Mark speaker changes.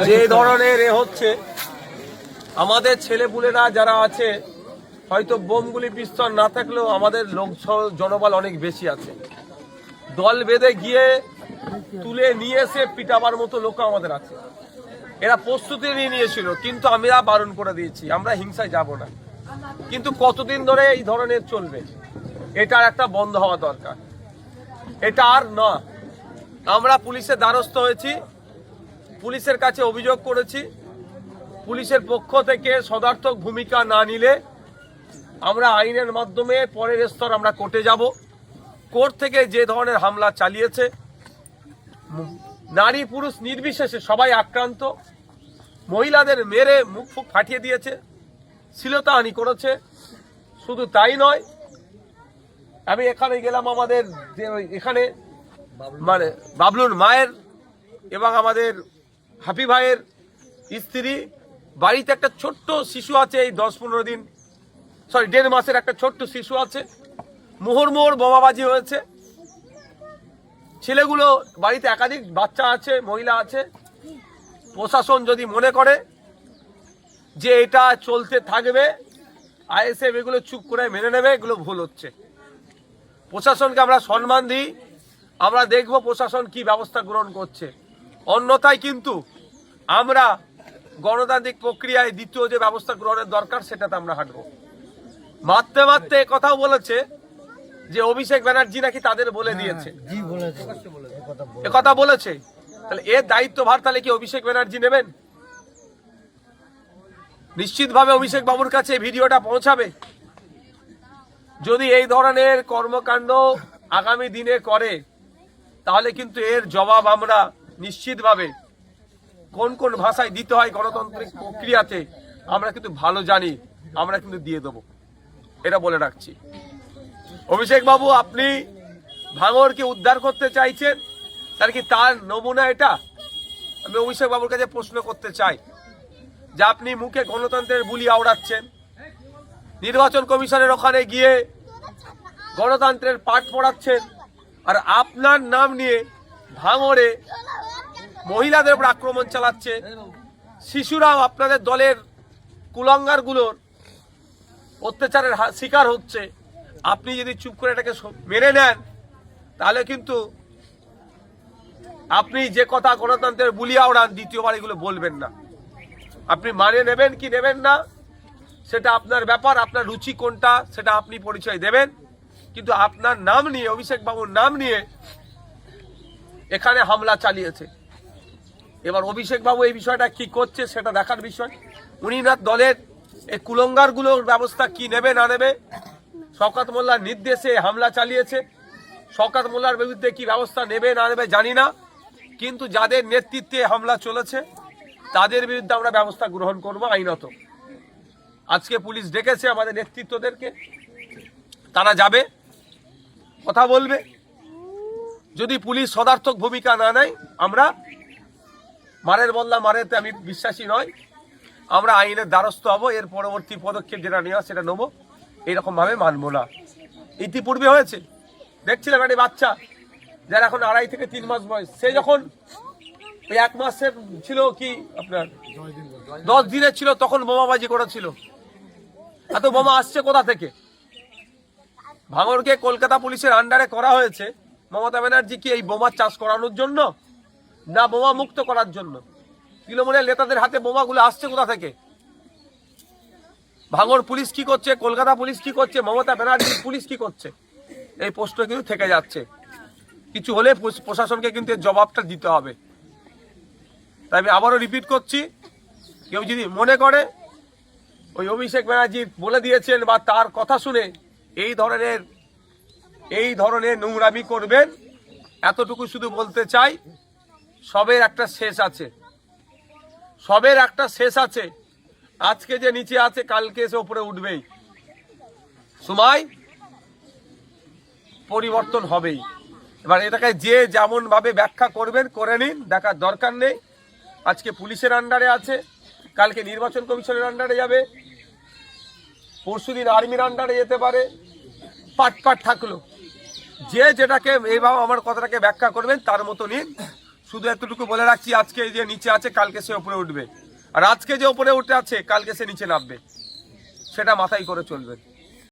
Speaker 1: যে ধরনের হচ্ছে আমাদের ছেলেপুলেরা যারা আছে, হয়তো বোমগুলি পিস্তল না থাকলেও আমাদের লোক জনবল অনেক বেশি আছে। দল বেঁধে গিয়ে তুলে নিয়ে এসে পিটাবার মতো লোক আমাদের আছে। এরা প্রস্তুতি নিয়েছিল, কিন্তু আমরা বারণ করে দিয়েছি, আমরা হিংসায় যাব না। কিন্তু কতদিন ধরে এই ধরনের চলবে? এটার একটা বন্ধ হওয়া দরকার। এটা আর না। আমরা পুলিশের দ্বারস্থ হয়েছি, পুলিশের কাছে অভিযোগ করেছি। পুলিশের পক্ষ থেকে সদার্থক ভূমিকা না নিলে আমরা আইনের মাধ্যমে পরের স্তর আমরা কোর্টে যাব। কোর্ট থেকে যে ধরনের হামলা চালিয়েছে, নারী পুরুষ নির্বিশেষে সবাই আক্রান্ত, মহিলাদের মেরে মুখ ফুক ফাটিয়ে দিয়েছে, শ্লীলতাহানি করেছে। শুধু তাই নয়, আমি এখানে গেলাম, আমাদের এখানে মানে বাবলুর মায়ের এবং আমাদের হাফি ভাইয়ের স্ত্রী বাড়িতে একটা ছোট্ট শিশু আছে, এই 10-15 দিন 1.5 মাসের একটা ছোট্ট শিশু আছে। মোহর বোমাবাজি হয়েছে। ছেলেগুলো বাড়িতে একাধিক বাচ্চা আছে, মহিলা আছে। প্রশাসন যদি মনে করে যে এটা চলতে থাকবে, আইএসএফ এগুলো চুপ করে মেনে নেবে, এগুলো ভুল হচ্ছে। প্রশাসনকে আমরা সম্মান দিই, আমরা দেখব প্রশাসন কি ব্যবস্থা গ্রহণ করছে। অন্যথায় কিন্তু আমরা গণতান্ত্রিক প্রক্রিয়ায় দ্বিতীয় যে ব্যবস্থা গ্রহণের দরকার সেটাতে আমরা হাঁটবো। মারতে মারতে কথাও বলেছে যে অভিষেক ব্যানার্জি নাকি তাদের বলে দিয়েছে, কথা বলেছে। তাহলে এর দায়িত্বভার তাহলে কি অভিষেক ব্যানার্জি নেবেন? নিশ্চিতভাবে অভিষেক বাবুর কাছে ভিডিওটা পৌঁছাবে। যদি এই ধরনের কর্মকাণ্ড আগামী দিনে করে, তাহলে কিন্তু এর জবাব আমরা নিশ্চিতভাবে কোন কোন ভাষায় দিতে হয় গণতান্ত্রিক প্রক্রিয়াতে আমরা কিন্তু ভালো জানি, আমরা কিন্তু দিয়ে দেবো, এটা বলে রাখছি। অভিষেক বাবু, আপনি ভাঙড়কে উদ্ধার করতে চাইছেন, তার কি তার নমুনা এটা? আমি অভিষেক বাবুর কাছে প্রশ্ন করতে চাই যে আপনি মুখে গণতন্ত্রের বুলি আওড়াচ্ছেন, নির্বাচন কমিশনের ওখানে গিয়ে গণতন্ত্রের পাঠ পড়াচ্ছেন, আর আপনার নাম নিয়ে ভাঙড়ে মহিলাদের উপর আক্রমণ চালাচ্ছে, শিশুরাও আপনাদের দলের কুলাঙ্গারগুলোর অত্যাচারের শিকার হচ্ছে। আপনি যদি চুপ করে এটাকে মেনে নেন, তাহলে কিন্তু আপনি যে কথা গণতন্ত্রের বুলি আওড়ান, দ্বিতীয়বার এগুলো বলবেন না। আপনি মানে নেবেন কি নেবেন না সেটা আপনার ব্যাপার, আপনার রুচি কোনটা সেটা আপনি পরিচয় দেবেন। কিন্তু আপনার নাম নিয়ে, অভিষেক বাবুর নাম নিয়ে এখানে হামলা চালিয়েছে। এবার অভিষেক বাবু এই বিষয়টা কি করছে সেটা দেখার বিষয়। উনি না দলের এই কুলঙ্গারগুলোর ব্যবস্থা কি নেবে না নেবে। শওকত মোল্লার নির্দেশে হামলা চালিয়েছে, শওকত মোল্লার বিরুদ্ধে কি ব্যবস্থা নেবে না নেবে জানি না, কিন্তু যাদের নেতৃত্বে হামলা চলেছে তাদের বিরুদ্ধে আমরা ব্যবস্থা গ্রহণ করব আইনত। আজকে পুলিশ ডেকেছে আমাদের নেতৃত্বদেরকে, তারা যাবে, কথা বলবে। যদি পুলিশ সদার্থক ভূমিকা না নেয়, আমরা মারের বদলা মারেতে আমি বিশ্বাসী নয়, আমরা আইনের দ্বারস্থ হব। এর পরবর্তী পদক্ষেপ যেটা নেওয়া সেটা নেবো, এইরকম ভাবে মানবো না। ইতিপূর্বে হয়েছে, দেখছিলাম একটা বাচ্চা যার এখন 2.5 থেকে 3 মাস বয়স, সে যখন 1 মাসের ছিল, কি আপনার 10 দিনের ছিল, তখন বোমাবাজি করেছিল। এত বোমা আসছে কোথা থেকে? ভাঙড়কে কলকাতা পুলিশের আন্ডারে করা হয়েছে মমতা ব্যানার্জি কি এই বোমার চাষ করানোর জন্য, না বোমা মুক্ত করার জন্য? তৃণমূলের নেতাদের হাতে বোমাগুলো আসছে কোথা থেকে? ভাঙড় পুলিশ কি করছে, কলকাতা পুলিশ কি করছে, মমতা ব্যানার্জি পুলিশ কি করছে? এই প্রশ্ন কিন্তু থেকে যাচ্ছে। কিছু হলে প্রশাসনকে কিন্তু এর জবাবটা দিতে হবে। তাই আমি আবারও রিপিট করছি, কেউ যদি মনে করে ওই অভিষেক ব্যানার্জি বলে দিয়েছেন বা তার কথা শুনে এই ধরনের নোংরামি করবেন, এতটুকু শুধু বলতে চাই, সবের একটা শেষ আছে, সবের একটা শেষ আছে। আজকে যে নিচে আছে, কালকে এসে উপরে উঠবেই, সময় পরিবর্তন হবেই। এবার এটাকে যে যেমন ভাবে ব্যাখ্যা করবেন করে নিন, দেখার দরকার নেই। আজকে পুলিশের আন্ডারে আছে, কালকে নির্বাচন কমিশনের আন্ডারে যাবে, পরশুদিন আর্মির আন্ডারে যেতে পারে, পাট থাকলো। যে যেটাকে এইভাবে আমার কথাটাকে ব্যাখ্যা করবেন তার মতো নিন, শুধু এতটুকু বলে রাখছি, আজকে যে নিচে আছে কালকে সে উপরে উঠবে, আর আজকে যে উপরে উঠে আছে কালকে সে নিচে নামবে, সেটা মাথায় করে চলবেন।